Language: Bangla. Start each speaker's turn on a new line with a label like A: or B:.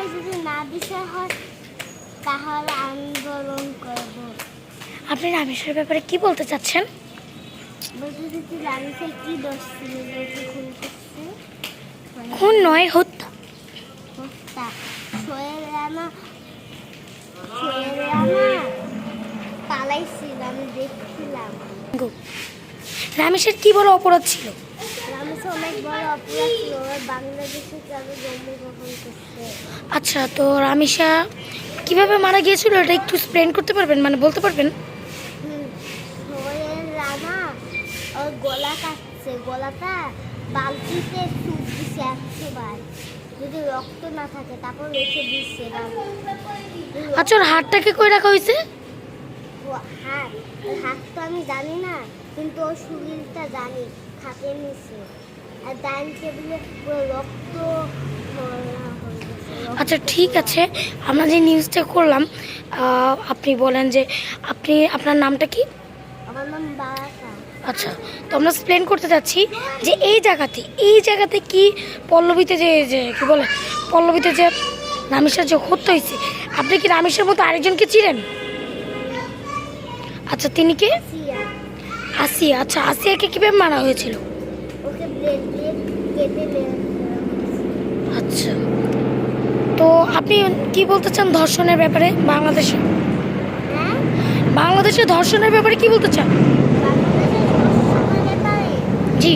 A: বিচার যদি না বিচার হয় তাহলে আন্দোলন করব।
B: আপনি রামেশ্বরের ব্যাপারে কি বলতে চাচ্ছেন?
A: বলতে যদি রামেশ্বর কি দোষ ছিল বলতে খুন করছে?
B: খুন নয়, হত্যা।
A: হত্যা। সোহেল রানা পালাইছিল, আমি দেখছিলাম।
B: রামেশ্বর কি বড় অপরাধ ছিল?
A: রামেশ্বর অনেক বড় অপরাধ ছিল, ওরা বাংলাদেশে যাবে জন্মগ্রহণ করছে।
B: আচ্ছা, তো রামেশ্বর কিভাবে মারা গিয়েছিল এটা একটু এক্সপ্লেন করতে পারবেন, মানে বলতে পারবেন?
A: সোহেল রানা ওর গলা কাটছে, গলাটা বালতিতে চুপ দিছে 100 বার, যদি রক্ত না থাকে তারপর রেখে দিচ্ছে।
B: আচ্ছা, ওর হাতটাকে কই রাখা হয়েছে?
A: হাত তো আমি জানি না, কিন্তু ওর শরীরটা জানি, খাতে নিছে। আর ডাইনিং টেবিলে পুরো রক্ত ভরা হয়ে গেছে।
B: আচ্ছা, ঠিক আছে, আমরা যে নিউজটা করলাম, আপনি বলেন যে আপনার নামটা কি?
A: আমার নাম বারাকা।
B: আচ্ছা, তো আমরা এক্সপ্লেন করতে চাচ্ছি যে এই জায়গাতে কি পল্লবীতে যে কি বলে পল্লবীতে যে রামেশ্বর যে হত্যা হয়েছে, আপনি কি রামেশ্বর মতো আরেকজনকে চিনেন? আচ্ছা, তিনি কে? আসিয়া। আচ্ছা, আসিয়াকে কিভাবে মারা হয়েছিল?
A: ওকে ব্লেড দিয়ে কেটে মেরে।
B: আচ্ছা, তো আপনি কি বলতে চান ধর্ষণের ব্যাপারে?
A: হ্যাঁ,
B: বাংলাদেশে ধর্ষণের ব্যাপারে কি বলতে চান?
A: বাংলাদেশের ব্যাপারে
B: জি।